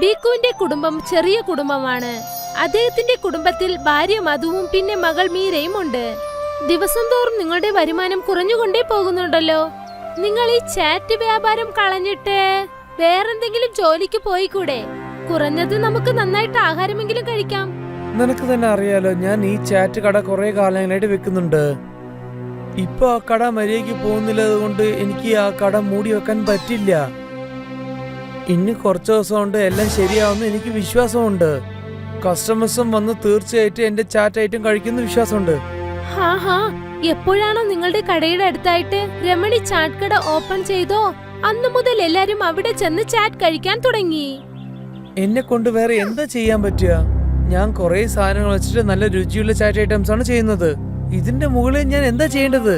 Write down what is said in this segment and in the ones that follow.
ബീക്കുവിന്റെ കുടുംബം ചെറിയ കുടുംബമാണ്. അദ്ദേഹത്തിന്റെ കുടുംബത്തിൽ ഭാര്യ മധുവും പിന്നെ മകൾ മീരയും ഉണ്ട്. ദിവസം തോറും നിങ്ങളുടെ വരുമാനം കുറഞ്ഞുകൊണ്ടേ പോകുന്നുണ്ടല്ലോ. നിങ്ങൾ ഈ ചാറ്റ് വ്യാപാരം കളഞ്ഞിട്ട് വേറെന്തെങ്കിലും ജോലിക്ക് പോയിക്കൂടെ? കുറഞ്ഞത് നമുക്ക് നന്നായിട്ട് ആഹാരമെങ്കിലും കഴിക്കാം. നിനക്ക് തന്നെ അറിയാലോ, ഞാൻ ഈ ചാറ്റ് കട കുറെ കാലങ്ങളായിട്ട് വെക്കുന്നുണ്ട്. ഇപ്പൊ ആ കട മര്യാദയ്ക്ക് പോകുന്നില്ലത് കൊണ്ട് എനിക്ക് ആ കട മൂടി വെക്കാൻ പറ്റില്ല. ഇനി കുറച്ച് ദിവസം കൊണ്ട് എല്ലാം ശരിയാവുന്ന എനിക്ക് വിശ്വാസമുണ്ട്. കസ്റ്റമേഴ്സും വന്ന് തീർച്ചയായിട്ടും എന്റെ ചാറ്റ് ഐറ്റം കഴിക്കുന്ന വിശ്വാസമുണ്ട്. എപ്പോഴാണോ നിങ്ങളുടെ കടയുടെ അടുത്തായിട്ട് രമണി ചാറ്റ് കട ഓപ്പൺ ചെയ്തോ അന്നു മുതൽ എല്ലാരും അവിടെ ചെന്ന് ചാറ്റ് കഴിക്കാൻ തുടങ്ങി. എന്നെ കൊണ്ട് വേറെ എന്താ ചെയ്യാൻ പറ്റുക? ഞാൻ കുറെ സാധനങ്ങൾ വെച്ചിട്ട് നല്ല രുചിയുള്ള ചാറ്റ് ഐറ്റംസ് ആണ് ചെയ്യുന്നത്. ഇതിന്റെ മുകളിൽ ഞാൻ എന്താ ചെയ്യേണ്ടത്?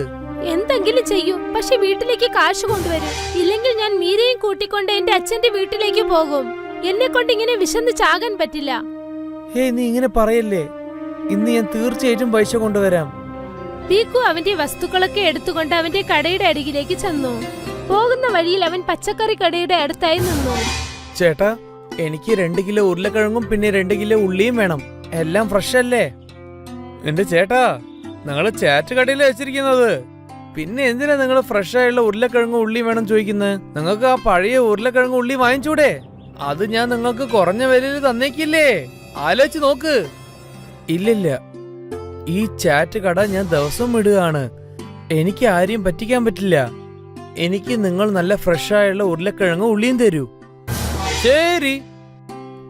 എന്തെങ്കിലും ചെയ്യൂ, പക്ഷെ വീട്ടിലേക്ക് കാശ് കൊണ്ടുവരും. ഇല്ലെങ്കിൽ ഞാൻ മീരയും കൂട്ടിക്കൊണ്ട് എന്റെ അച്ഛന്റെ വീട്ടിലേക്ക് പോകും. എന്നെ കൊണ്ട് ഇങ്ങനെ വിശന്ന് ചാകാൻ പറ്റില്ല. നീ ഇങ്ങനെ പറയല്ലേ. ഇന്ന് ഞാൻ തീർച്ചയായിട്ടും പൈസ കൊണ്ടുവരാം. ബീക്കു അവന്റെ വസ്തുക്കളൊക്കെ എടുത്തുകൊണ്ട് അവന്റെ കടയുടെ അരികിലേക്ക് ചെന്നു. പോകുന്ന വഴിയിൽ അവൻ പച്ചക്കറി കടയുടെ അടുത്തായി നിന്നു. ചേട്ടാ, എനിക്ക് 2 കിലോ ഉരുളക്കിഴങ്ങും പിന്നെ 2 കിലോ ഉള്ളിയും വേണം. എല്ലാം ഫ്രഷ് അല്ലേ? എന്റെ ചേട്ടാ, നിങ്ങള് ചാറ്റ് കടയില് വെച്ചിരിക്കുന്നത്. പിന്നെ എന്തിനാ നിങ്ങൾ ഫ്രഷ് ആയുള്ള ഉരുളക്കിഴങ്ങും ഉള്ളി വേണം ചോദിക്കുന്നത്? നിങ്ങൾക്ക് ആ പഴയ ഉരുളക്കിഴങ്ങും ഉള്ളി വാങ്ങിച്ചൂടെ? അത് ഞാൻ നിങ്ങൾക്ക് കുറഞ്ഞ വിലയിൽ തന്നേക്കില്ലേ? ആലോചിച്ച് നോക്ക്. ഇല്ലില്ല, ഈ ചാറ്റ് കട ഞാൻ ദിവസവും ഇടുകയാണ്. എനിക്ക് ആരെയും പറ്റിക്കാൻ പറ്റില്ല. എനിക്ക് നിങ്ങൾ നല്ല ഫ്രഷ് ആയുള്ള ഉരുളക്കിഴങ്ങും ഉള്ളിയും തരൂ. ശരി.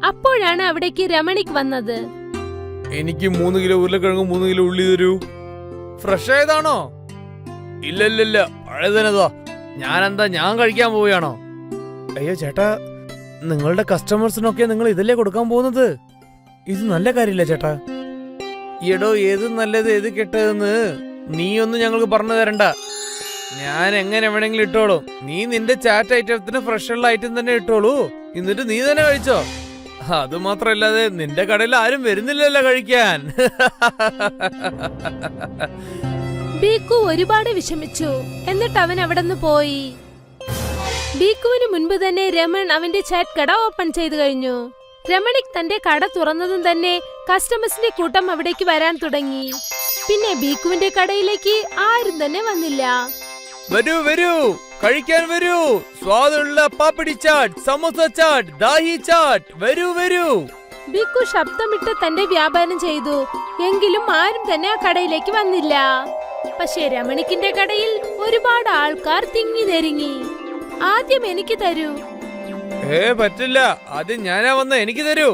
അപ്പോഴാണ് അവിടേക്ക് രമണിക്ക് വന്നത്. എനിക്ക് 3 കിലോ ഉരുളക്കിഴങ്ങും 3 കിലോ ഉള്ളി തരൂ. ഫ്രഷ് ആയതാണോ? ഇല്ലല്ലല്ല, പഴയതനതാ. ഞാൻ കഴിക്കാൻ പോവുകയാണോ? അയ്യോ ചേട്ടാ, നിങ്ങളുടെ കസ്റ്റമേഴ്സിനൊക്കെ നിങ്ങൾ ഇതല്ലേ കൊടുക്കാൻ പോകുന്നത്? ഇത് നല്ല കാര്യമില്ല ചേട്ടാ. എടോ, ഏത് നല്ലത് ഏത് കെട്ടതെന്ന് നീ ഒന്നും ഞങ്ങൾക്ക് പറഞ്ഞു തരണ്ട. ഞാൻ എങ്ങനെ വേണമെങ്കിലും ഇട്ടോളൂ. നീ നിന്റെ ചാറ്റ് ഐറ്റത്തിന് ഫ്രഷ് ഉള്ള ഐറ്റം തന്നെ ഇട്ടോളൂ. എന്നിട്ട് നീ തന്നെ കഴിച്ചോ. അത് മാത്രല്ലാതെ നിന്റെ കടയിൽ ആരും വരുന്നില്ലല്ലോ കഴിക്കാൻ. ബീക്കു ഒരുപാട് വിഷമിച്ചു. എന്നിട്ട് അവൻ അവിടെ നിന്ന് പോയി. ബീക്കുവിന് മുൻപ് തന്നെ രമൺ അവന്റെ ചാറ്റ് കട ഓപ്പൺ ചെയ്തു കഴിഞ്ഞു. രമണിക് തന്റെ കട തുറന്നതും തന്നെ കസ്റ്റമേഴ്സിന്റെ കൂട്ടം അവിടേക്ക് വരാൻ തുടങ്ങി. പിന്നെ ബീക്കുവിന്റെ കടയിലേക്ക് ആരും തന്നെ വന്നില്ല. വരൂ വരൂ, കഴിക്കാൻ വരൂ. സ്വാദുള്ള പാപ്പടി ചാറ്റ്, സമോസ ചാറ്റ്, ദാഹി ചാറ്റ്, വരൂ വരൂ. ബീക്കു ശബ്ദമിട്ട് തന്റെ വ്യാപാരം ചെയ്തു. എങ്കിലും ആരും തന്നെ ആ കടയിലേക്ക് വന്നില്ല. പക്ഷേ രമണിക്കിന്റെ കടയിൽ ഒരുപാട് ആൾക്കാർ തിങ്ങി നെരുങ്ങി. ആദ്യം എനിക്ക് തരൂ. പറ്റില്ല, ആദ്യം ഞാനാ വന്ന, എനിക്ക് തരൂ.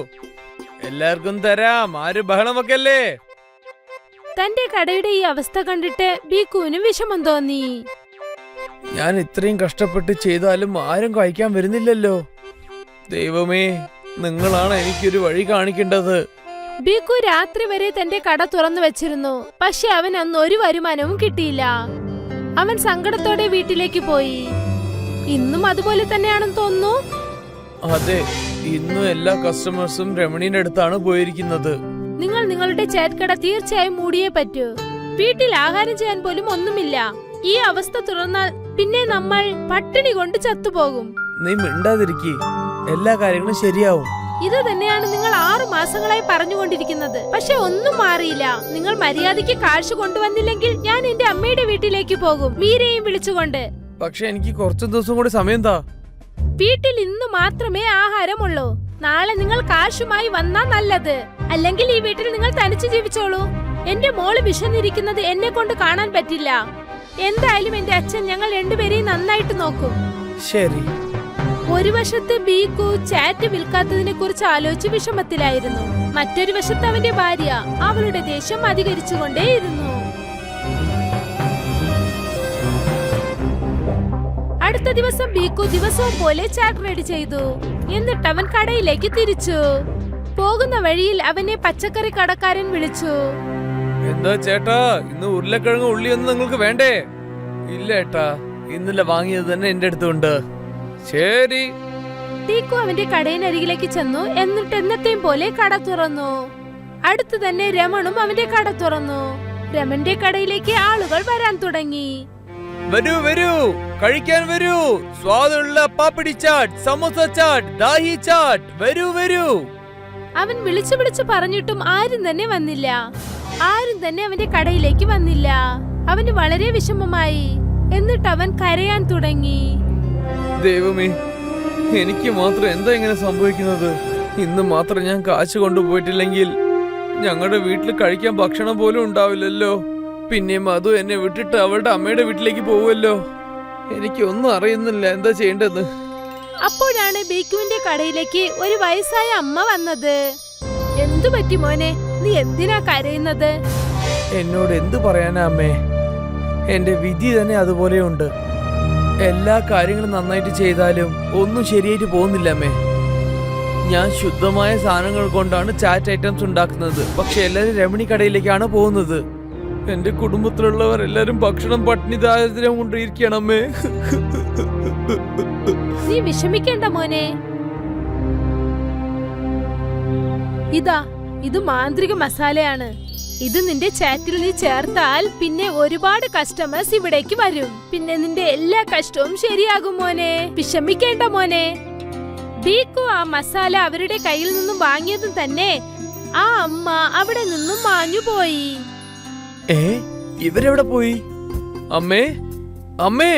എല്ലാവർക്കും തരാം, ആര് ബഹളം വെക്കല്ലേ. തന്റെ കടയുടെ ഈ അവസ്ഥ കണ്ടിട്ട് ബീക്കുവിന് വിഷമം തോന്നി. ഞാൻ ഇത്രയും കഷ്ടപ്പെട്ട് ചെയ്താലും ആരും കഴിക്കാൻ വരുന്നില്ലല്ലോ. ദൈവമേ, നിങ്ങളാണ് എനിക്കൊരു വഴി കാണിക്കേണ്ടത്. ബീക്കു രാത്രി വരെ തന്റെ കട തുറന്നു വെച്ചിരുന്നു. പക്ഷെ അവൻ അന്ന് ഒരു വരുമാനവും കിട്ടിയില്ല. അവൻ സങ്കടത്തോടെ വീട്ടിലേക്ക് പോയി. ഇന്നും അതുപോലെ തന്നെയാണെന്ന് തോന്നുന്നു. അതെ, ഇന്നും എല്ലാ കസ്റ്റമേഴ്സും രമണീന്റെ അടുത്താണ് പോയിരിക്കുന്നത്. നിങ്ങൾ നിങ്ങളുടെ ചാറ്റ് കട തീർച്ചയായും മൂടിയേ പറ്റൂ. വീട്ടിൽ ആഹാരം ചെയ്യാൻ പോലും ഒന്നുമില്ല. ഈ അവസ്ഥ തുടർന്നാൽ പിന്നെ നമ്മൾ പട്ടിണി കൊണ്ട് ചത്തുപോകും. നീ മിണ്ടാതിരിക്കി, എല്ലാ കാര്യങ്ങളും ശരിയാവും. ഇത് തന്നെയാണ് നിങ്ങൾ 6 മാസങ്ങളായി പറഞ്ഞുകൊണ്ടിരിക്കുന്നത്. പക്ഷെ ഒന്നും മാറിയില്ല. നിങ്ങൾ മര്യാദയ്ക്ക് കാശ് കൊണ്ടുവന്നില്ലെങ്കിൽ ഞാൻ എന്റെ അമ്മയുടെ വീട്ടിലേക്ക് പോകും, മീരയും വിളിച്ചുകൊണ്ട്. പക്ഷെ എനിക്ക് കുറച്ചു ദിവസം കൂടി സമയം താ. വീട്ടിൽ ഇന്ന് മാത്രമേ ആഹാരമുള്ളൂ. നാളെ നിങ്ങൾ കാശുമായി വന്നാ നല്ലത്. അല്ലെങ്കിൽ ഈ വീട്ടിൽ നിങ്ങൾ തനിച്ച് ജീവിച്ചോളൂ. എന്റെ മോള് വിശന്നിരിക്കുന്നത് എന്നെ കൊണ്ട് കാണാൻ പറ്റില്ല. എന്തായാലും എന്റെ അച്ഛൻ ഞങ്ങൾ രണ്ടുപേരെയും നന്നായിട്ട് നോക്കും. ശരി. ഒരു വശത്ത് ബീക്കു ചാറ്റ് വിൽക്കാത്തതിനെ കുറിച്ച് ആലോചിച്ച് വിഷമത്തിലായിരുന്നു. മറ്റൊരു വശത്ത് അവന്റെ ഭാര്യ അവളുടെ ദേഷ്യം അധികരിച്ചുകൊണ്ടേയിരുന്നു. അടുത്ത ദിവസം ബീക്കു ദിവസവും പോലെ ചാറ്റ് റെഡി ചെയ്തു. എന്നിട്ട് അവൻ കടയിലേക്ക് തിരിച്ചു. പോകുന്ന വഴിയിൽ അവനെ പച്ചക്കറി കടക്കാരൻ വിളിച്ചു. എന്താ ചേട്ടാ, ഇന്ന് ഉരുളക്കിഴങ്ങ് ഉള്ളിയൊന്നും നിങ്ങൾക്ക് വേണ്ടേ? ഇല്ല ഏട്ടാ, ഇന്നലെ വാങ്ങിയത് തന്നെ എന്റെ അടുത്തുണ്ട്. ശരി. ബീക്കു അവന്റെ കടയിനരികിലേക്ക് ചെന്നു. എന്നിട്ട് എന്നത്തെയും പോലെ കട തുറന്നു. അടുത്ത് തന്നെ രമണും അവന്റെ കട തുറന്നു. രമന്റെ കടയിലേക്ക് ആളുകൾ വരാൻ തുടങ്ങി. വരൂ വരൂ, കഴിക്കാൻ വരൂ. സ്വാദുള്ള പാപ്പടി ചാട്ട്, സമോസ ചാട്ട്, ദാഹി ചാട്ട്, വരൂ വരൂ. അവൻ വിളിച്ചു വിളിച്ചു പറഞ്ഞിട്ടും ആരും തന്നെ വന്നില്ല. ആരും തന്നെ അവന്റെ കടയിലേക്ക് വന്നില്ല. അവന് വളരെ വിഷമമായി. എന്നിട്ട് അവൻ കരയാൻ തുടങ്ങി. ദൈവമേ, എനിക്ക് മാത്രം എന്താ ഇങ്ങനെ സംഭവിക്കുന്നത്? ഇന്ന് മാത്രം ഞാൻ കാശ് കൊണ്ടുപോയിട്ടില്ലെങ്കിൽ ഞങ്ങളുടെ വീട്ടിൽ കഴിക്കാൻ ഭക്ഷണം പോലും ഉണ്ടാവില്ലല്ലോ. പിന്നെയും മധു എന്നെ വിട്ടിട്ട് അവളുടെ അമ്മയുടെ വീട്ടിലേക്ക് പോവുമല്ലോ. എനിക്കൊന്നും അറിയുന്നില്ല എന്താ ചെയ്യേണ്ടത്. അപ്പോഴാണ് ബീക്കുവിന്റെ കടയിലേക്ക് ഒരു വയസ്സായ അമ്മ വന്നത്. എന്തു പറ്റി മോനെ, നീ എന്തിനാ കരയുന്നത്? എന്നോട് എന്തു പറയാനാ അമ്മേ? എന്റെ വിധി തന്നെ അതുപോലെയുണ്ട്. എല്ലാ കാര്യങ്ങളും നന്നായിട്ട് ചെയ്താലും ഒന്നും ശരിയായിട്ട് പോകുന്നില്ല അമ്മേ. ഞാൻ ശുദ്ധമായ സാധനങ്ങൾ കൊണ്ടാണ് ചാറ്റ് ഐറ്റംസ് ഉണ്ടാക്കുന്നത്. പക്ഷെ എല്ലാരും രമണി കടയിലേക്കാണ് പോകുന്നത്. എന്റെ കുടുംബത്തിലുള്ളവർ എല്ലാരും ഭക്ഷണം പട്ടിണി ദാരിദ്ര്യം കൊണ്ടിരിക്കണം അമ്മേ. നീ വിഷമിക്കേണ്ട മോനെ. ഇത് മാന്ത്രിക മസാലയാണ്. ഇത് നിന്റെ ചാറ്റിൽ നീ ചേർത്താൽ പിന്നെ ഒരുപാട് കസ്റ്റമേഴ്സ് ഇവിടേക്ക് വരും. പിന്നെ നിന്റെ എല്ലാ കഷ്ടവും ശരിയാകും മോനെ. വിഷമിക്കേണ്ട മോനെ. ബീക്കു ആ മസാല അവരുടെ കയ്യിൽ നിന്നും വാങ്ങിയതും തന്നെ ആ അമ്മ അവിടെ നിന്നും മാഞ്ഞുപോയി. ഇവരെവിടെ പോയി? അമ്മേ, അമ്മേ.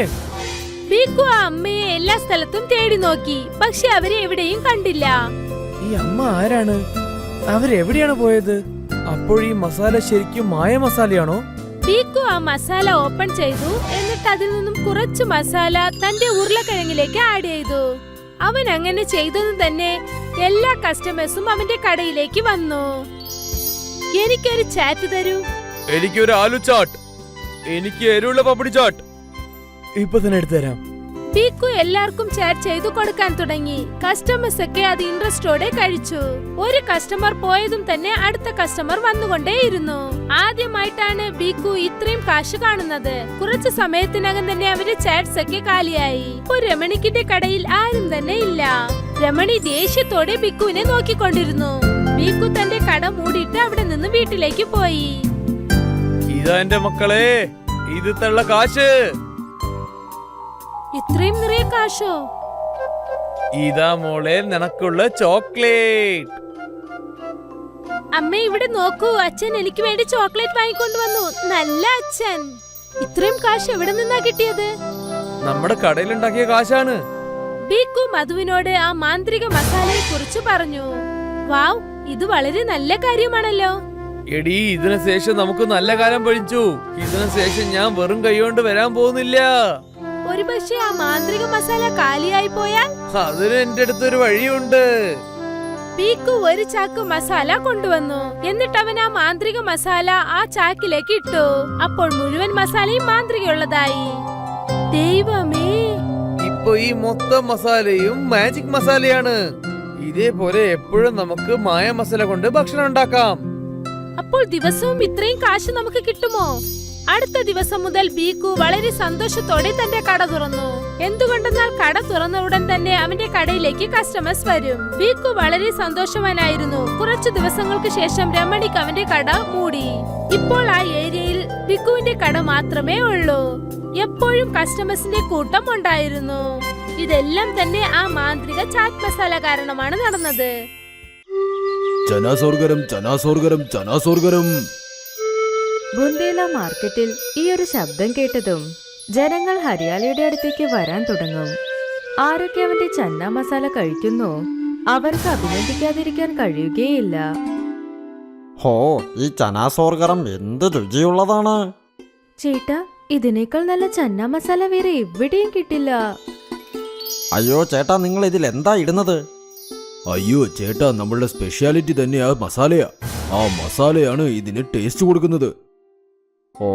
ബീക്കു ആ അമ്മയെ എല്ലാ സ്ഥലത്തും തേടി നോക്കി. പക്ഷെ അവരെ എവിടെയും കണ്ടില്ല. ഈ അമ്മ ആരാണ്? അവരെവിടെയാണ് പോയത്? അപ്പോഴീ മസാല ശരിക്കും മായ മസാലയാണോ? ബീക്കു ആ മസാല ഓപ്പൺ ചെയ്തു. എന്നിട്ട് അതിൽ നിന്നും കുറച്ച് മസാല തന്റെ ഉരുളക്കിഴങ്ങിലേക്ക് ആഡ് ചെയ്തു. അവൻ അങ്ങനെ ചെയ്തതും തന്നെ എല്ലാ കസ്റ്റമേഴ്സും അവന്റെ കടയിലേക്ക് വന്നു. എനിക്കൊരു ചാറ്റ് തരൂ. എനിക്കൊരു ആലു ചാട്ട്. എനിക്ക് എരിവുള്ള പപ്പടി ചാട്ട്. ഇപ്പൊ തന്നെ എടുത്തു തരാം. ബീക്കു എല്ലാവർക്കും ചാറ്റ് ചെയ്തു കൊടുക്കാൻ തുടങ്ങി. കസ്റ്റമേഴ്സ് ഒക്കെ അത് ഇൻട്രസ്റ്റോടെ കഴിച്ചു. ഒരു കസ്റ്റമർ പോയതും തന്നെ അടുത്ത കസ്റ്റമർ വന്നുകൊണ്ടേയിരുന്നു. ആദ്യമായിട്ടാണ് ബീക്കു ഇത്രയും കാശ് കാണുന്നത്. കുറച്ചു സമയത്തിനകം തന്നെ അവരുടെ ചാറ്റ്സ് ഒക്കെ കാലിയായി. ഇപ്പോൾ രമണിക്കിന്റെ കടയിൽ ആരും തന്നെ ഇല്ല. രമണി ദേഷ്യത്തോടെ ബിക്കുവിനെ നോക്കിക്കൊണ്ടിരുന്നു. ബീക്കു തന്റെ കട മൂടിയിട്ട് അവിടെ നിന്ന് വീട്ടിലേക്ക് പോയി. ഇതാ എന്റെ മക്കളെ, ഇത് തള്ള കാശ്. ഇത്രയും നിറയെ കാശോ? ഇതാ മോളെ നിനക്കുള്ള ചോക്ലേറ്റ്. അമ്മ ഇവിടെ നോക്കൂ, അച്ഛൻ എനിക്ക് വേണ്ടി ചോക്ലേറ്റ് വാങ്ങിക്കൊണ്ടുവന്നു. നല്ല അച്ഛൻ. ഇത്രയും കാശ് എവിടെ നിന്നാ കിട്ടിയത്? നമ്മുടെ കടയിലുണ്ടാക്കിയ കാശാണ്. ബീക്കു മധുവിനോട് ആ മാന്ത്രിക മസാലയെ കുറിച്ച് പറഞ്ഞു. വാവ്, ഇത് വളരെ നല്ല കാര്യമാണല്ലോ. എടീ, ഇതിനു ശേഷം നമുക്ക് നല്ല കാലം പഴിച്ചു. ഇതിനു ശേഷം ഞാൻ വെറും കൈകൊണ്ട് വരാൻ പോകുന്നില്ല. ഒരുപക്ഷെ ആ മാന്ത്രിക മസാല കാലിയായി പോയാൽ? അതിന് എന്റെ അടുത്തൊരു വഴിയുണ്ട്. ബീക്കു ഒരു ചാക്ക് മസാല കൊണ്ടുവന്നു. എന്നിട്ട് അവൻ ആ മാന്ത്രിക മസാല ആ ചാക്കിലേക്ക് ഇട്ടു. അപ്പോൾ മുഴുവൻ മസാലയും മാന്ത്രികയുള്ളതായി. ദൈവമേ, ഇപ്പൊ ഈ മൊത്തം മസാലയും മാജിക് മസാലയാണ്. ഇതേപോലെ എപ്പോഴും നമുക്ക് മായ മസാല കൊണ്ട് ഭക്ഷണം ഉണ്ടാക്കാം. അപ്പോൾ ദിവസവും ഇത്രയും കാശ് നമുക്ക് കിട്ടുമോ? അടുത്ത ദിവസം മുതൽ ബീക്കു വളരെ സന്തോഷത്തോടെ തന്റെ കട തുറന്നു. എന്തുകൊണ്ടെന്നാൽ കട തുറന്ന ഉടൻ തന്നെ അവന്റെ കടയിലേക്ക് കസ്റ്റമേഴ്സ് വരും. ബീക്കു വളരെ സന്തോഷവാനായിരുന്നു. കുറച്ചു ദിവസങ്ങൾക്ക് ശേഷം രമണിക്ക് അവന്റെ കട മൂടി. ഇപ്പോൾ ആ ഏരിയയിൽ ബിക്കുവിന്റെ കട മാത്രമേ ഉള്ളൂ. എപ്പോഴും കസ്റ്റമേഴ്സിന്റെ കൂട്ടം ഉണ്ടായിരുന്നു. ഇതെല്ലാം തന്നെ ആ മാന്ത്രിക ചാറ്റ് മസാല കാരണമാണ് നടന്നത്. ചനാസോർഗരം ചനാസോർഗരം ചനാസോർഗരം. ബുന്ദേല മാർക്കറ്റിൽ ഈ ഒരു ശബ്ദം കേട്ടതും ജനങ്ങൾ ഹരിയാലയുടെ അടുത്തേക്ക് വരാൻ തുടങ്ങും. ആരൊക്കെ അവന്റെ ചന്ന മസാല കഴിക്കുന്നു അവർക്ക് അഭിനന്ദിക്കാതിരിക്കാൻ കഴിയുകയില്ല. ഹോ, ഈ ചനാസോർഗരം എന്ത് രുചിയുള്ളതാണ്. ചേട്ടാ, ഇതിനേക്കാൾ നല്ല ചന്ന മസാല വേറെ എവിടെയും കിട്ടില്ല. അയ്യോ ചേട്ടാ, നിങ്ങൾ ഇതിൽ എന്താ ഇടുന്നത്? അയ്യോ ചേട്ടാ, നമ്മളുടെ സ്പെഷ്യാലിറ്റി തന്നെ ആ മസാലയാ. ആ മസാലയാണ് ഇതിന് ടേസ്റ്റ് കൊടുക്കുന്നത്. ഓ,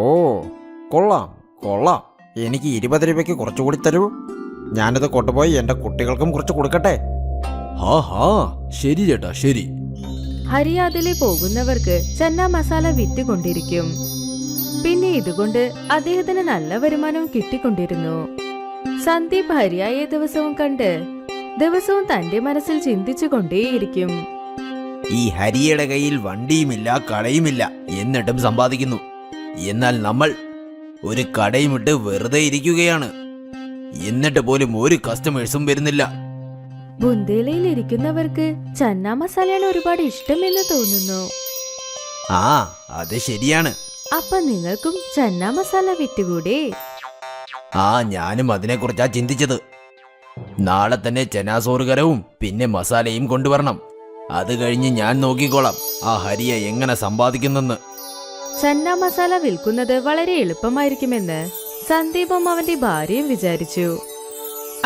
കൊള്ളാം കൊള്ളാം. എനിക്ക് 20 രൂപയ്ക്ക് കുറച്ചുകൂടി തരൂ. ഞാനിത് കൊണ്ടുപോയി എൻ്റെ കുട്ടികൾക്കും കുറച്ച് കൊടുക്കട്ടെ. ഹാ ഹാ, ശരി ചേട്ടാ, ശരി. ഹരിയാദിലെ പോകുന്നവർക്ക് ചന്ന മസാല വിറ്റുകൊണ്ടിരിക്കും. പിന്നെ ഇതുകൊണ്ട് അദ്ദേഹത്തിന് നല്ല വരുമാനവും കിട്ടിക്കൊണ്ടിരുന്നു. സന്ദീപ് ഹരിയായെ ദിവസവും കണ്ട് ദിവസവും തന്റെ മനസ്സിൽ ചിന്തിച്ചു കൊണ്ടേയിരിക്കും. ഈ ഹരിയുടെ കയ്യിൽ വണ്ടിയുമില്ല, കടയുമില്ല, എന്നിട്ടും സമ്പാദിക്കുന്നു. എന്നാൽ നമ്മൾ ഒരു കടയുമിട്ട് വെറുതെ ഇരിക്കുകയാണ്. എന്നിട്ട് പോലും ഒരു കസ്റ്റമേഴ്സും വരുന്നില്ല. ബുന്ദേലയിൽ ഇരിക്കുന്നവർക്ക് ചന്ന മസാലയാണ് ഒരുപാട് ഇഷ്ടമെന്ന് തോന്നുന്നു. ആ അത് ശരിയാണ്. അപ്പൊ നിങ്ങൾക്കും ചന്ന മസാല വിറ്റുകൂടെ? ആ ഞാനും അതിനെക്കുറിച്ചാ ചിന്തിച്ചത്. നാളെ തന്നെ ചെനാസോറ് കരവും പിന്നെ മസാലയും കൊണ്ടുവരണം. അത് കഴിഞ്ഞ് ഞാൻ നോക്കിക്കോളാം ആ ഹരിയ എങ്ങനെ സമ്പാദിക്കുന്നെന്ന്. ചന്ന മസാല വിൽക്കുന്നത് വളരെ എളുപ്പമായിരിക്കുമെന്ന് സന്ദീപും അവന്റെ ഭാര്യയും വിചാരിച്ചു.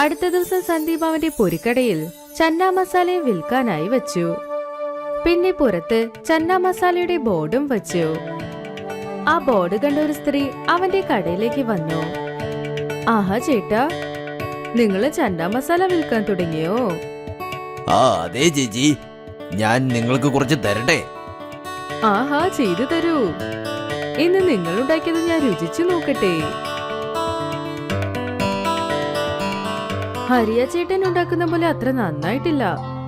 അടുത്ത ദിവസം സന്ദീപ് അവന്റെ പൊരിക്കടയിൽ ചന്ന മസാലയെ വിൽക്കാനായി വച്ചു. പിന്നെ പുറത്ത് ചന്ന മസാലയുടെ ബോർഡും വച്ചു. ആ ബോർഡ് കണ്ട ഒരു സ്ത്രീ അവന്റെ കടയിലേക്ക് വന്നു. ആഹാ ചേട്ടാ, നിങ്ങള് ചന്ന മസാല വിൽക്കാൻ തുടങ്ങിയോ? ആ അതെ ചേച്ചി, ഞാൻ നിങ്ങൾക്ക് കുറച്ച് തരട്ടെ? ആഹാ, ചെയ്തു തരൂ. ഇന്ന് നിങ്ങൾ ഉണ്ടാക്കിയത് ഞാൻ രുചിച്ചു നോക്കട്ടെ. ഹരിയ ചേട്ടൻ ഉണ്ടാക്കുന്ന പോലെ അത്ര നന്നായിട്ടില്ല.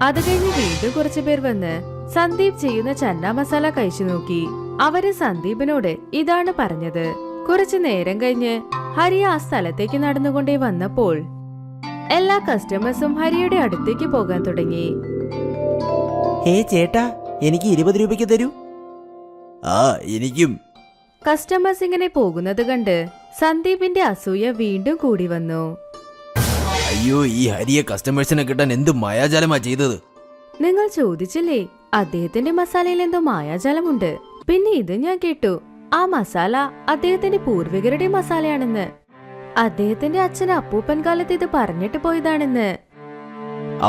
അത് കഴിഞ്ഞ് വീണ്ടും കുറച്ചു പേർ വന്ന് സന്ദീപ് ചെയ്യുന്ന ചന്ന മസാല കഴിച്ചു നോക്കി. അവര് സന്ദീപിനോട് ഇതാണ് പറഞ്ഞത്. കുറച്ചു നേരം കഴിഞ്ഞ് ഹരിയ ആ സ്ഥലത്തേക്ക് നടന്നുകൊണ്ടേ വന്നപ്പോൾ എല്ലാ കസ്റ്റമേഴ്സും ഹരിയുടെ അടുത്തേക്ക് പോകാൻ തുടങ്ങി. ഹേ ചേട്ടാ, എനിക്ക് 20 രൂപയ്ക്ക് തരൂ. ആ എനിക്കും. കസ്റ്റമേഴ്സ് ഇങ്ങനെ പോകുന്നത് കണ്ട് സന്ദീപിന്റെ അസൂയ വീണ്ടും കൂടി വന്നു. അയ്യോ, ഈ ഹരിയെ കസ്റ്റമേഴ്സിനെ കിട്ടാൻ എന്ത് മായാജാലമാ ചെയ്തത്? നിങ്ങൾ ചോദിച്ചില്ലേ, അദ്ദേഹത്തിന്റെ മസാലയിൽ എന്തോ മായാജാലമുണ്ട്. പിന്നെ ഇത് ഞാൻ കേട്ടു, ആ മസാല അദ്ദേഹത്തിന്റെ പൂർവികരുടെ മസാലയാണെന്ന്. അദ്ദേഹത്തിന്റെ അച്ഛൻ അപ്പൂപ്പൻ കാലത്ത് ഇത് പറഞ്ഞിട്ട് പോയതാണെന്ന്.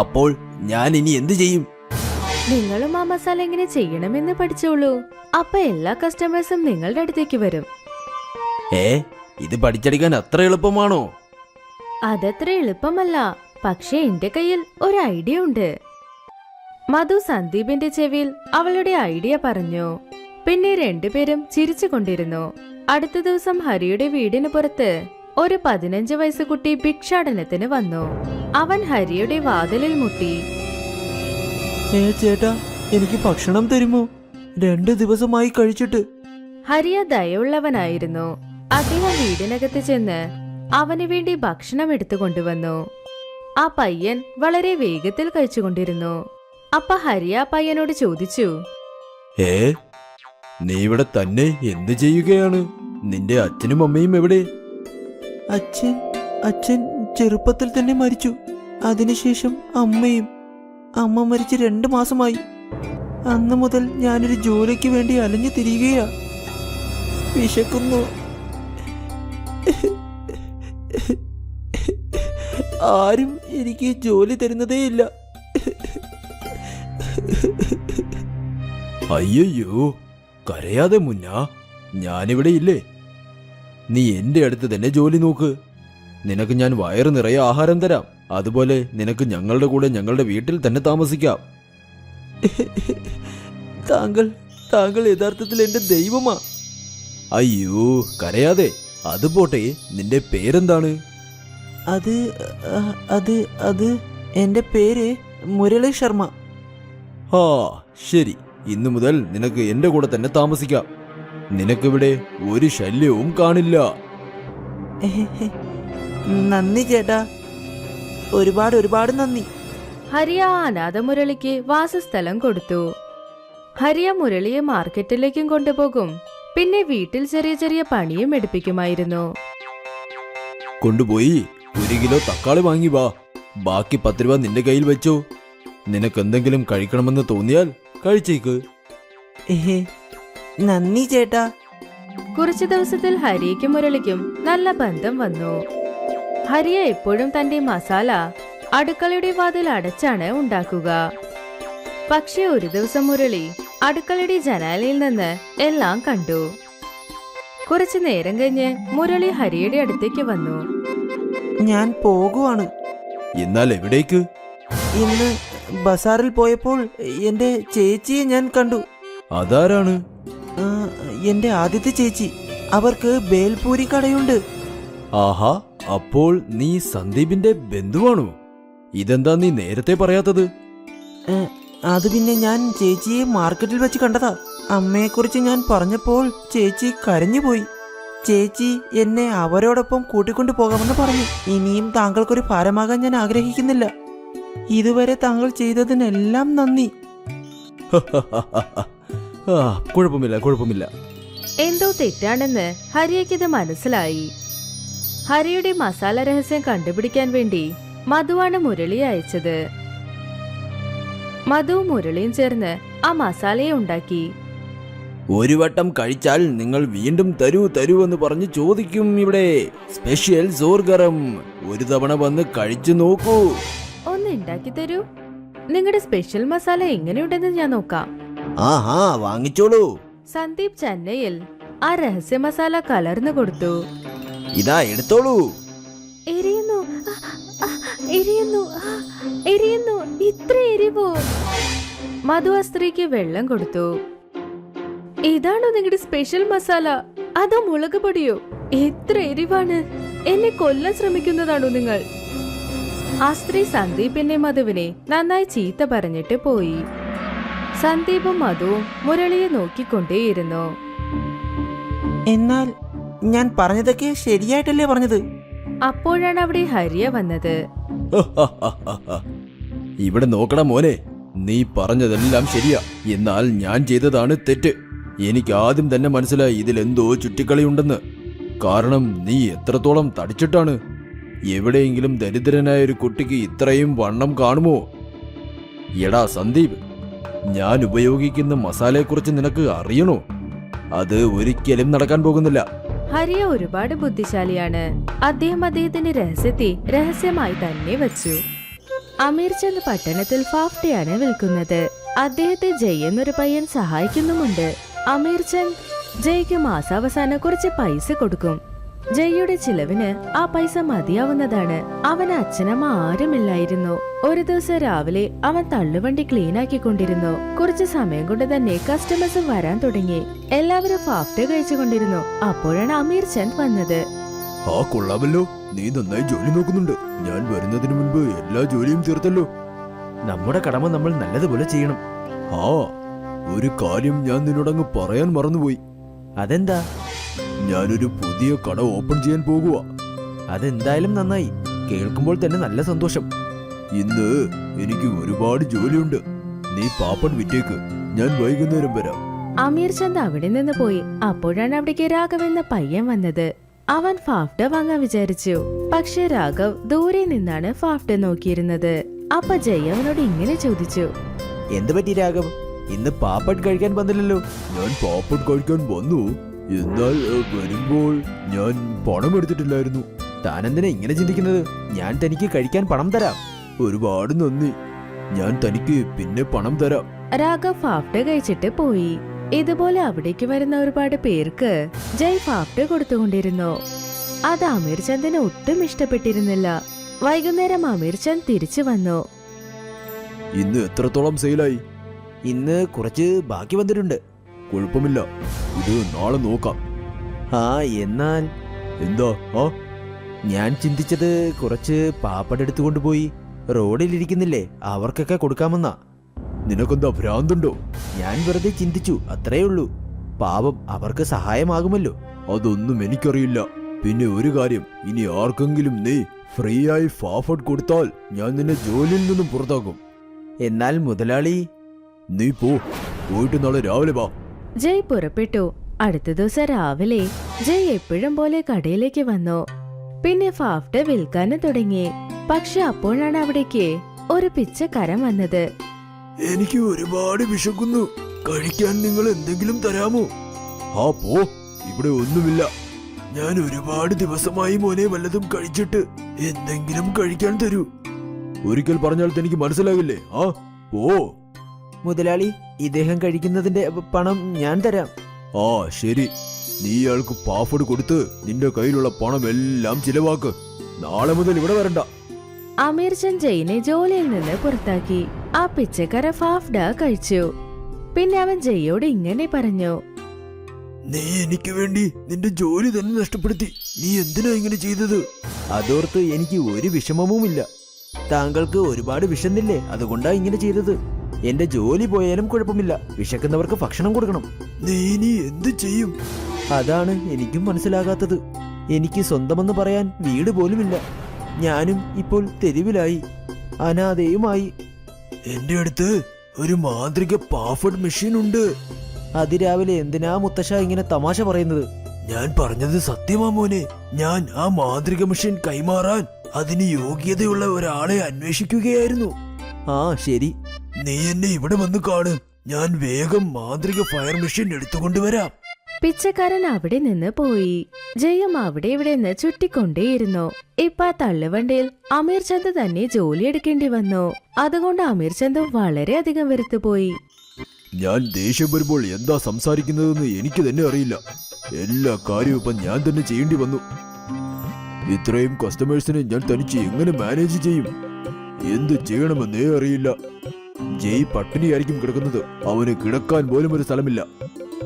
അപ്പോൾ ഞാൻ ഇനി എന്ത് ചെയ്യും? നിങ്ങളും ആ മസാല എങ്ങനെ ചെയ്യണമെന്ന് പഠിച്ചോളൂ. അപ്പൊ എല്ലാ കസ്റ്റമേഴ്സും നിങ്ങളുടെ അടുത്തേക്ക് വരും. ഇത് പഠിച്ചെടുക്കാൻ അത്ര എളുപ്പമാണോ? അതത്ര എളുപ്പമല്ല, പക്ഷേ എന്റെ കയ്യിൽ ഒരു ഐഡിയ ഉണ്ട്. മധു സന്ദീപിന്റെ ചെവിയിൽ അവളുടെ ഐഡിയ പറഞ്ഞു. പിന്നെ രണ്ടുപേരും ചിരിച്ചുകൊണ്ടിരുന്നു. അടുത്ത ദിവസം ഹരിയുടെ വീടിന് പുറത്ത് ഒരു 15 വയസ്സുകുട്ടി ഭിക്ഷാടനത്തിന് വന്നു. അവൻ ഹരിയുടെ വാതിലിൽ മുട്ടി. ചേട്ടാ, എനിക്ക് ഭക്ഷണം തരുമോ? 2 ദിവസമായി കഴിച്ചിട്ട്. ഹരിയ ദയുള്ളവനായിരുന്നു. അദ്ദേഹം വീടിനകത്ത് ചെന്ന് അവന് വേണ്ടി ഭക്ഷണം എടുത്തു കൊണ്ടുവന്നു. ആ പയ്യൻ വളരെ വേഗത്തിൽ കഴിച്ചുകൊണ്ടിരുന്നു. അപ്പ ഹരിയ പയ്യനോട് ചോദിച്ചു, നീ ഇവിടെ തന്നെ എന്ത് ചെയ്യുകയാണ്? നിന്റെ അച്ഛനും അമ്മയും എവിടെ? അച്ഛൻ ചെറുപ്പത്തിൽ തന്നെ മരിച്ചു. അതിനുശേഷം അമ്മ മരിച്ച് 2 മാസമായി. അന്ന് മുതൽ ഞാനൊരു ജോലിക്ക് വേണ്ടി അലഞ്ഞു തിരികെയാ. വിശക്കുന്നു. ആരും എനിക്ക് ജോലി തരുന്നതേയില്ല. അയ്യോ, കരയാതെ മുന്നാ, ഞാനിവിടെ ഇല്ലേ? നീ എന്റെ അടുത്ത് തന്നെ ജോലി നോക്ക്. നിനക്ക് ഞാൻ വയറ് നിറയെ ആഹാരം തരാം. അതുപോലെ നിനക്ക് ഞങ്ങളുടെ കൂടെ ഞങ്ങളുടെ വീട്ടിൽ തന്നെ താമസിക്കാം. താങ്കൾ യഥാർത്ഥത്തിൽ എന്റെ ദൈവമാ. അയ്യോ, കരയാതെ. അത് പോട്ടെ, നിന്റെ പേരെന്താണ്? അത് എന്റെ പേര് മുരളി ശർമ്മ. ആ ശരി, ഇന്നു മുതൽ നിനക്ക് എന്റെ കൂടെ തന്നെ താമസിക്കാം. നിനക്കിവിടെ ഒരു ശല്യവും കാണില്ല. നന്ദി ചേട്ടാ, ഒരുപാട് നന്ദി. ഹരിയ അനാഥ മുരളിക്ക് വാസസ്ഥലം കൊടുത്തു. ഹരിയ മുരളിയെ മാർക്കറ്റിലേക്കും കൊണ്ടുപോകും. പിന്നെ വീട്ടിൽ ചെറിയ ചെറിയ പണിയും എടുപ്പിക്കുമായിരുന്നു. കൊണ്ടുപോയി 1 കിലോ തക്കാളി വാങ്ങി വാ. ബാക്കി 10 രൂപ നിന്റെ കയ്യിൽ വെച്ചോ. നിനക്കെന്തെങ്കിലും കഴിക്കണമെന്ന് തോന്നിയാൽ കഴിച്ചേക്ക്. നന്ദി ചേട്ടാ. കുറച്ചു ദിവസത്തിൽ ഹരിയയ്ക്കും മുരളിക്കും നല്ല ബന്ധം വന്നു. ഹരിയ എപ്പോഴും തന്റെ മസാല അടുക്കളയുടെ വാതിൽ അടച്ചാണ് ഉണ്ടാക്കുക. പക്ഷെ ഒരു ദിവസം മുരളി അടുക്കളയുടെ ജനാലയിൽ നിന്ന് എല്ലാം കണ്ടു. കുറച്ചു നേരം കഴിഞ്ഞ് മുരളി ഹരിയുടെ അടുത്തേക്ക് വന്നു. ഞാൻ പോകുവാണ്. എന്നാൽ എവിടേക്ക്? ഇന്ന് ബസാറിൽ പോയപ്പോൾ എന്റെ ചേച്ചിയെ ഞാൻ കണ്ടു. അതാരാണ്? എന്റെ ആദ്യത്തെ ചേച്ചി. അവർക്ക് ബേൽപൂരി കടയുണ്ട്. ആഹാ, അപ്പോൾ നീ സന്ദീപിന്റെ ബന്ധുവാണോ? ഇതെന്താ നീ നേരത്തെ പറയാത്തത്? അത് പിന്നെ ഞാൻ ചേച്ചിയെ മാർക്കറ്റിൽ വെച്ച് കണ്ടതാ. അമ്മയെക്കുറിച്ച് ഞാൻ പറഞ്ഞപ്പോൾ ചേച്ചി കരഞ്ഞുപോയി. ചേച്ചി എന്നെ അവരോടൊപ്പം കൂട്ടിക്കൊണ്ടു പോകാമെന്ന് പറഞ്ഞു. ഇനിയും താങ്കൾക്കൊരു ഭാരമാകാൻ ഞാൻ ആഗ്രഹിക്കുന്നില്ല. ഇതുവരെ താങ്കൾ ചെയ്തതിനെല്ലാം നന്ദി. കുഴപ്പമില്ല. എന്തോ തെറ്റാണെന്ന് ഹരിയയ്ക്കിത് മനസ്സിലായി. ഹരിയുടെ മസാല രഹസ്യം കണ്ടുപിടിക്കാൻ വേണ്ടി മധുവാണ് മുരളിയെ അയച്ചത്. മധുവും മുരളിയും ചേർന്ന് ആ മസാലയെ ഉണ്ടാക്കി. ഒരു വട്ടം കഴിച്ചാൽ നിങ്ങൾ വീണ്ടും തരൂ എന്ന് പറഞ്ഞ് ചോദിക്കും. ഇവിടെ സ്പെഷ്യൽ സോർഗരം. ഒരു തവണ വന്ന് കഴിച്ചു നോക്കൂ. ഒന്ന് ഉണ്ടാക്കി തരൂ. നിങ്ങളുടെ സ്പെഷ്യൽ മസാല എങ്ങനെയുണ്ടെന്ന് ഞാൻ നോക്കാം. ആഹാ, വാങ്ങിച്ചോളൂ. സന്ദീപ് ചെന്നൈയിൽ ആ രഹസ്യ മസാല കലർന്നു കൊടുത്തു. ഇതാ എടുത്തോളൂ. എരിയുന്നു, എരിയുന്നു, എരിയുന്നു. ഇത്ര എരിവോ? മധു ആ സ്ത്രീക്ക് വെള്ളം കൊടുത്തു. ഇതാണോ നിങ്ങളുടെ സ്പെഷ്യൽ മസാല? അതോ മുളക് പൊടിയോ? എത്ര എരിവാണ്! എന്നെ കൊല്ലാൻ ശ്രമിക്കുന്നതാണോ നിങ്ങൾ? ആ സ്ത്രീ സന്ദീപിന്റെ മധുവിനെ നന്നായി ചീത്ത പറഞ്ഞിട്ട് പോയി. സന്ദീപും മധുവും മുരളിയെ നോക്കിക്കൊണ്ടേയിരുന്നു. എന്നാൽ ഞാൻ പറഞ്ഞതൊക്കെ ശരിയായിട്ടല്ലേ പറഞ്ഞത്? അപ്പോഴാണ് അവിടെ ഹരിയ വന്നത്. ഇവിടെ നോക്കണം മോനെ, നീ പറഞ്ഞതെല്ലാം ശരിയാ. എന്നാൽ ഞാൻ ചെയ്തതാണ് തെറ്റ്. എനിക്ക് ആദ്യം തന്നെ മനസ്സിലായി ഇതിലെന്തോ ചുറ്റിക്കളിയുണ്ടെന്ന്. കാരണം നീ എത്രത്തോളം തടിച്ചിട്ടാണ്. എവിടെയെങ്കിലും ദരിദ്രനായ ഒരു കുട്ടിക്ക് ഇത്രയും വണ്ണം കാണുമോ? എടാ സന്ദീപ്, ഞാൻ ഉപയോഗിക്കുന്ന മസാലയെക്കുറിച്ച് നിനക്ക് അറിയണോ? അത് ഒരിക്കലും നടക്കാൻ പോകുന്നില്ല. ഹരിയ ഒരുപാട് ബുദ്ധിശാലിയാണ്. അദ്ദേഹം അദ്ദേഹത്തിന്റെ രഹസ്യത്തെ രഹസ്യമായി തന്നെ വച്ചു. അമീർ ചന്ദ് പട്ടണത്തിൽ ഫാഫ്റ്റയാണ് വിൽക്കുന്നത്. അദ്ദേഹത്തെ ജയ് എന്നൊരു പയ്യൻ സഹായിക്കുന്നുമുണ്ട്. അമീർ ചന്ദ് ജയ്ക്ക് മാസാവസാനം കുറച്ച് പൈസ കൊടുക്കും. ജയ്യുടെ ചിലവിന് ആ പൈസ മതിയാവുന്നതാണ്. അവന് അച്ഛനമ്മ ആരുമില്ലായിരുന്നു. ഒരു ദിവസം രാവിലെ അവൻ തള്ളുവണ്ടി ക്ലീൻ ആക്കിക്കൊണ്ടിരുന്നു. കുറച്ച് സമയം കൊണ്ട് തന്നെ കസ്റ്റമേഴ്സ് വരാൻ തുടങ്ങി. എല്ലാവരും ഫാഫ്റ്റ് കഴിച്ചുകൊണ്ടിരുന്നു. അപ്പോഴാണ് അമീർ ചന്ദ് വന്നത്. ആ കൊള്ളാമല്ലോ, നീ നന്നായി ജോലി നോക്കുന്നുണ്ട്. ഞാൻ വരുന്നതിന് മുൻപ് എല്ലാ ജോലിയും തീർത്തല്ലോ. നമ്മുടെ കടമ നമ്മൾ നല്ലതുപോലെ ചെയ്യണം. ആ, ഒരു കാര്യം ഞാൻ നിന്നോടങ്ങ് പറയാൻ മറന്നുപോയി. അതെന്താ? ഞാനൊരു പുതിയ കട ഓപ്പൺ ചെയ്യാൻ പോകുക. അതെന്തായാലും നന്നായി. കേൾക്കുമ്പോൾ തന്നെ നല്ല സന്തോഷം. ഇന്ന് എനിക്ക് ഒരുപാട് ജോലിയുണ്ട്. നീ പാപ്പൻ വിറ്റേക്ക്, ഞാൻ വൈകുന്നേരം വരാം. അമീർ ചന്ദ് അവിടെ നിന്ന് പോയി. അപ്പോഴാണ് അവിടേക്ക് രാഘവ് എന്ന പയ്യൻ വന്നത്. അവൻ ഫാഫ്റ്റ വാങ്ങാൻ വിചാരിച്ചു. പക്ഷെ രാഘവ് ദൂരെ നിന്നാണ് ഫാഫ്റ്റ നോക്കിയിരുന്നത്. അപ്പൊ ജയ് അവനോട് ഇങ്ങനെ ചോദിച്ചു. എന്ത് പറ്റി രാഘവ്? ഇന്ന് പാപ്പഡ് കഴിക്കാൻ വന്നില്ലല്ലോ. ഞാൻ പാപ്പഡ് കഴിക്കാൻ വന്നു. എന്നാൽ വരുമ്പോൾ ഞാൻ പണം എടുത്തിട്ടില്ലായിരുന്നു. താനെന്തിനാ ഇങ്ങനെ ചിന്തിക്കുന്നത്? ഞാൻ തനിക്ക് കഴിക്കാൻ പണം തരാം. ഒരുപാട് നന്ദി. ഞാൻ തനിക്ക് പിന്നെ പണം തരാം. രാഘവ് ഫാഫ്റ്റ കഴിച്ചിട്ട് പോയി. ഇതുപോലെ അവിടേക്ക് വരുന്ന ഒരുപാട് പേർക്ക് ജയ് ഫാഫ്റ്റ കൊടുത്തുകൊണ്ടിരുന്നു. അത് അമീർ ചന്ദിന് ഒട്ടും ഇഷ്ടപ്പെട്ടിരുന്നില്ല. വൈകുന്നേരം അമീർ ചന്ദ് തിരിച്ചു വന്നു. ഇന്ന് എത്രത്തോളം സെയിലായി? ഇന്ന് കുറച്ച് ബാക്കി വന്നിട്ടുണ്ട്. കുഴപ്പമില്ല, ഇത് നാളെ നോക്കാം. ആ, എന്നാൽ എന്താ? ആ, ഞാൻ ചിന്തിച്ചത് കുറച്ച് പാപ്പട് എടുത്തുകൊണ്ട് പോയി റോഡിലിരിക്കുന്നില്ലേ, അവർക്കൊക്കെ കൊടുക്കാമെന്നാ. നിനക്കെന്താ ഭ്രാന്തുണ്ടോ? ഞാൻ വെറുതെ ചിന്തിച്ചു, അത്രേ ഉള്ളൂ. പാവം, അവർക്ക് സഹായമാകുമല്ലോ. അതൊന്നും എനിക്കറിയില്ല. പിന്നെ ഒരു കാര്യം, ഇനി ആർക്കെങ്കിലും നീ ഫ്രീ ആയി ഫാഫഡ് കൊടുത്താൽ ഞാൻ നിന്നെ ജോലിയിൽ നിന്നും പുറത്താക്കും. എന്നാൽ മുതലാളി, നീ പോയിട്ട് നാളെ രാവിലെ വാ. ജയ് പുറപ്പെട്ടു. അടുത്ത ദിവസം രാവിലെ ജയ് എപ്പോഴും പോലെ കടയിലേക്ക് വന്നു. പിന്നെ ഫാഫ്റ്റ വിൽക്കാനും തുടങ്ങി. പക്ഷെ അപ്പോഴാണ് അവിടേക്ക് ഒരു പിച്ചക്കാരൻ വന്നത്. എനിക്ക് ഒരുപാട് വിശക്കുന്നു. കഴിക്കാൻ നിങ്ങൾ എന്തെങ്കിലും തരാമോ? ആ, പോ, ഇവിടെ ഒന്നുമില്ല. ഞാൻ ഒരുപാട് ദിവസമായി മോനെ വല്ലതും കഴിച്ചിട്ട്. എന്തെങ്കിലും കഴിക്കാൻ തരൂ. ഒരിക്കൽ പറഞ്ഞാൽ തനിക്ക് മനസ്സിലാകില്ലേ? ആ, പോ. മുതലാളി, ഇദ്ദേഹം കഴിക്കുന്നതിന്റെ പണം ഞാൻ തരാം. ആ, ശരി. നീ അയാൾക്ക് പാഫഡ് കൊടുത്ത് നിന്റെ കയ്യിലുള്ള പണം എല്ലാം ചിലവാക്ക്. നാളെ മുതൽ ഇവിടെ വരണ്ട. അമീർ ചന്ദ് ജയിനെ ജോലിയിൽ നിന്ന് പുറത്താക്കി. ആ പിച്ചക്കാര ഫാഫ്ഡ കഴിച്ചു. പിന്നെ അവൻ ജയ്യോട് ഇങ്ങനെ പറഞ്ഞു. നീ എനിക്ക് വേണ്ടി നിന്റെ ജോലി തന്നെ നഷ്ടപ്പെടുത്തി. നീ എന്തിനാ ഇങ്ങനെ ചെയ്തത്? അതോർത്ത് എനിക്ക് ഒരു വിഷമവുമില്ല. താങ്കൾക്ക് ഒരുപാട് വിശന്നില്ലേ, അതുകൊണ്ടാ ഇങ്ങനെ ചെയ്തത്. എന്റെ ജോലി പോയാലും കുഴപ്പമില്ല. വിശക്കുന്നവർക്ക് ഭക്ഷണം കൊടുക്കണം. നീ ഇനി എന്ത് ചെയ്യും? അതാണ് എനിക്കും മനസ്സിലാകാത്തത്. എനിക്ക് സ്വന്തമെന്ന് പറയാൻ വീട് പോലുമില്ല. ഞാനും ഇപ്പോൾ തെരുവിലായി, അനാഥയുമായി. എന്റെ അടുത്ത് ഒരു മാന്ത്രിക പാഫഡ് മെഷീൻ ഉണ്ട്. അതിരാവിലെ എന്തിനാ മുത്തശ്ശ ഇങ്ങനെ തമാശ പറയുന്നത്? ഞാൻ പറഞ്ഞത് സത്യമാ മോനെ. ഞാൻ ആ മാന്ത്രിക മെഷീൻ കൈമാറാൻ അതിന് യോഗ്യതയുള്ള ഒരാളെ അന്വേഷിക്കുകയായിരുന്നു. ആ ശരി, നീ എന്നെ ഇവിടെ വന്ന് കാണ്. ഞാൻ വേഗം മാന്ത്രിക ഫയർ മെഷീൻ എടുത്തുകൊണ്ടുവരാം. പിച്ചക്കാരൻ അവിടെ നിന്ന് പോയി. ജയം അവിടെ ഇവിടെ നിന്ന് ചുറ്റിക്കൊണ്ടേയിരുന്നു. ഇപ്പൊ ആ തള്ളുവണ്ടിയിൽ അമീർ ചന്ദ് തന്നെ ജോലിയെടുക്കേണ്ടി വന്നു. അതുകൊണ്ട് അമീർ ചന്ദ് വളരെയധികം വെറുത്തുപോയി. ഞാൻ ദേഷ്യം വരുമ്പോൾ എന്താ സംസാരിക്കുന്നതെന്ന് എനിക്ക് തന്നെ അറിയില്ല. എല്ലാ കാര്യവും ഇപ്പം ഞാൻ തന്നെ ചെയ്യേണ്ടി വന്നു. ഇത്രയും കസ്റ്റമേഴ്സിനെ ഞാൻ തനിച്ച് എങ്ങനെ മാനേജ് ചെയ്യും? എന്ത് ചെയ്യണമെന്നേ അറിയില്ല. ജയ് പട്ടിണിയായിരിക്കും കിടക്കുന്നത്. അവന് കിടക്കാൻ പോലും ഒരു സ്ഥലമില്ല.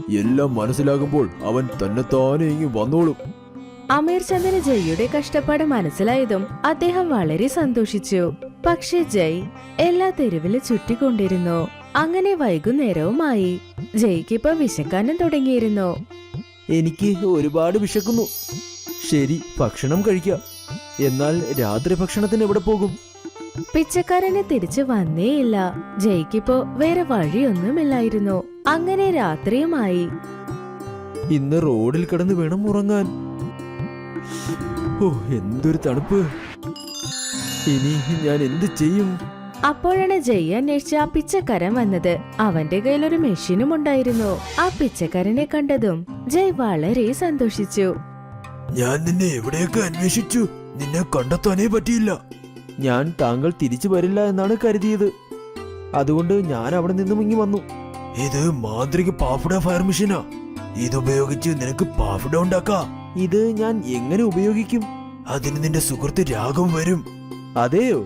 എല്ലാം മനസ്സിലാകുമ്പോൾ അവൻ തന്നെത്താനെ ഇങ്ങ് വന്നോളും. അമീർ ചന്ദിന് ജയ്യുടെ കഷ്ടപ്പാട് മനസ്സിലായതും അദ്ദേഹം വളരെ സന്തോഷിച്ചു. പക്ഷെ ജയ് എല്ലാ തെരുവിലും ചുറ്റിക്കൊണ്ടിരുന്നു. അങ്ങനെ വൈകുന്നേരവുമായി. ജയ്ക്കിപ്പോ വിശക്കാനും തുടങ്ങിയിരുന്നു. എനിക്ക് ഒരുപാട് വിശക്കുന്നു. ശരി, ഭക്ഷണം കഴിക്കാം. എന്നാൽ രാത്രി ഭക്ഷണത്തിന് എവിടെ പോകും? പിച്ചക്കാരന് തിരിച്ചു വന്നേയില്ല. ജയ്ക്കിപ്പോ വേറെ വഴിയൊന്നുമില്ലായിരുന്നു. അങ്ങനെ രാത്രിയുമായി. ഇന്ന് റോഡിൽ കിടന്ന് വേണം ഉറങ്ങാൻ. ഓ, എന്തൊരു തണുപ്പ്. ഇനി ഞാൻ എന്ത് ചെയ്യും? അപ്പോഴാണ് ജയ് അന്വേഷിച്ച ആ പിച്ചക്കാരൻ വന്നത്. അവന്റെ കയ്യിൽ ഒരു മെഷീനും ഉണ്ടായിരുന്നു. ആ പിച്ചക്കാരനെ കണ്ടതും ജയ് വളരെ സന്തോഷിച്ചു. ഞാൻ നിന്നെ എവിടെയൊക്കെ അന്വേഷിച്ചു, നിന്നെ കണ്ടെത്താനേ പറ്റിയില്ല. ഞാൻ താങ്കൾ തിരിച്ചു വരില്ല എന്നാണ് കരുതിയത്. അതുകൊണ്ട് ഞാൻ അവിടെ നിന്നും ഇങ്ങി വന്നു. ഇത് മാന്ത്രിക പാഫ്ഡ ഫയർ മെഷീനാ. ഇതുപയോഗിച്ച് നിനക്ക് പാഫ്ഡ ഉണ്ടാക്കാം. ഇത് ഞാൻ എങ്ങനെ ഉപയോഗിക്കും? അതിന് നിന്റെ സുഹൃത്ത് രാഘവ് വരും. അതെയോ?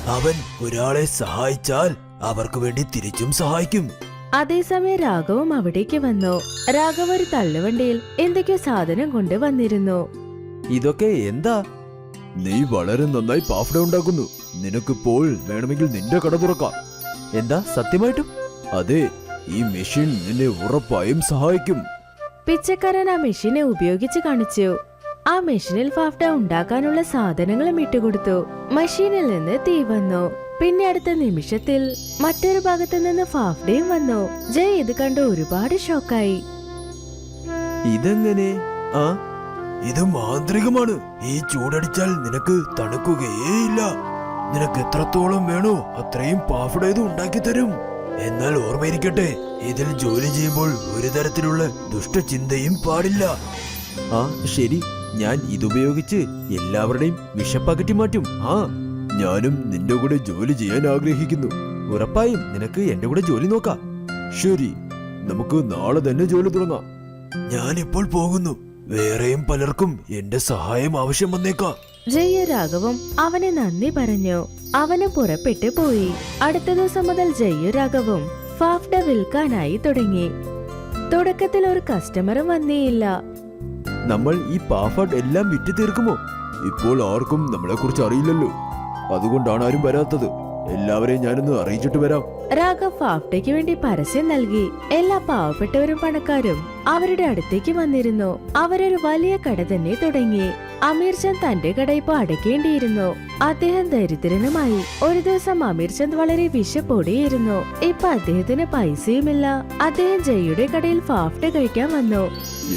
അവൻ ഒരാളെ സഹായിച്ചാൽ അവർക്ക് വേണ്ടി തിരിച്ചും സഹായിക്കും. അതേസമയം രാഘവും അവിടേക്ക് വന്നു. രാഘവ് ഒരു തള്ളുവണ്ടിയിൽ എന്തൊക്കെയോ സാധനം കൊണ്ട് വന്നിരുന്നു. ഇതൊക്കെ എന്താ? നീ വളരെ നന്നായി പാഫ്ഡ ഉണ്ടാക്കുന്നു. നിനക്കിപ്പോൾ വേണമെങ്കിൽ നിന്റെ കട തുറക്കാം. എന്താ, സത്യമായിട്ടും? അതെ, ഈ മെഷീൻ നിന്നെ ഉറപ്പായും സഹായിക്കും. പിച്ചക്കാരൻ ആ മെഷീനെ ഉപയോഗിച്ച് കാണിച്ചു. ആ മെഷീനിൽ ഫാഫ്ഡ ഉണ്ടാക്കാനുള്ള സാധനങ്ങളും ഇട്ടുകൊടുത്തു. മെഷീനിൽ നിന്ന് തീ വന്നു. പിന്നെ അടുത്ത നിമിഷത്തിൽ മറ്റൊരു ഭാഗത്ത് നിന്ന് ഫാഫ്ഡയും വന്നു. ജയ് ഇത് കണ്ട് ഒരുപാട് ഷോക്കായി. ഇതെങ്ങനെ? ആ, ഇത് മാന്ത്രികമാണ്. ഈ ചൂടടിച്ചാൽ നിനക്ക് തണുക്കുകയേയില്ല. നിനക്ക് എത്രത്തോളം വേണോ അത്രയും പാഫ്ഡ ഇത് ഉണ്ടാക്കി തരും. എന്നാൽ ഓർമ്മയിരിക്കട്ടെ, ഇതിൽ ജോലി ചെയ്യുമ്പോൾ ഒരു തരത്തിലുള്ള ദുഷ്ടചിന്തയും പാടില്ല. ആ ശരി, ഞാൻ ഇതുപയോഗിച്ച് എല്ലാവരുടെയും വിശപ്പകറ്റി മാറ്റും. ആ, ഞാനും നിന്റെ കൂടെ ജോലി ചെയ്യാൻ ആഗ്രഹിക്കുന്നു. ഉറപ്പായും നിനക്ക് എന്റെ കൂടെ ജോലി നോക്കാം. ശരി, നമുക്ക് നാളെ തന്നെ ജോലി തുടങ്ങാം. ഞാനിപ്പോൾ പോകുന്നു. വേറെയും പലർക്കും എന്റെ സഹായം ആവശ്യം വന്നേക്കാം. ജയ് രാഘവും അവന് നന്ദി പറഞ്ഞു. അവന് പുറപ്പെട്ടു പോയി. അടുത്ത ദിവസം മുതൽ ജയ്യും രാഘവും ഫാഫ്ഡ വിൽക്കാനായി തുടങ്ങി. തുടക്കത്തിൽ ഒരു കസ്റ്റമറും വന്നേയില്ല. നമ്മൾ ഈ പാഫഡ് എല്ലാം വിറ്റ് തീർക്കുമോ? ഇപ്പോൾ ആർക്കും നമ്മളെ കുറിച്ച് അറിയില്ലല്ലോ. അതുകൊണ്ടാണ് ആരും വരാത്തത്. എല്ലാവരെയും ഞാനൊന്ന് അറിയിച്ചിട്ട് വരാം. രാഘവ് ഫാഫ്ഡയ്ക്ക് വേണ്ടി പരസ്യം നൽകി. എല്ലാ പാവപ്പെട്ടവരും പണക്കാരും അവരുടെ അടുത്തേക്ക് വന്നിരുന്നു. അവരൊരു വലിയ കട തന്നെ തുടങ്ങി. അമീർ ചന്ദ് തന്റെ കട ഇപ്പൊ അടയ്ക്കേണ്ടിയിരുന്നു. അദ്ദേഹം ദരിദ്രനുമായി. ഒരു ദിവസം അമീർ ചന്ദ് വളരെ വിശപ്പോടെയിരുന്നു. ഇപ്പൊ അദ്ദേഹത്തിന് പൈസയുമില്ല. അദ്ദേഹം ജയ്യുടെ കടയിൽ ഫാഫ്ഡ കഴിക്കാൻ വന്നു.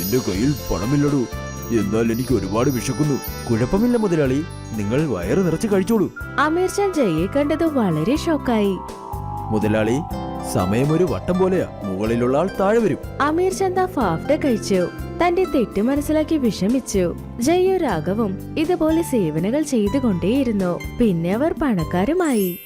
എന്റെ കയ്യിൽ പണമില്ലടൂ. എന്നാൽ എനിക്ക് ഒരുപാട് വിശക്കുന്നു. കുഴപ്പമില്ല മുതലാളി, നിങ്ങൾ വയറ് നിറച്ച് കഴിച്ചോളൂ. അമീർ ചന്ദ് ജയ്യെ കണ്ടത് വളരെ ഷോക്കായി. മുതലാളി, സമയം ഒരു വട്ടം പോലെയാ. മുകളിലുള്ള ആൾ താഴെ വരും. അമീർ ചന്ദ് ഫാഫ്ഡ കഴിച്ചു. തന്റെ തെറ്റ് മനസ്സിലാക്കി വിഷമിച്ചു. ജയ്യും രാഘവും ഇതുപോലെ സേവനങ്ങൾ ചെയ്തുകൊണ്ടേയിരുന്നു. പിന്നെ അവർ പണക്കാരുമായി.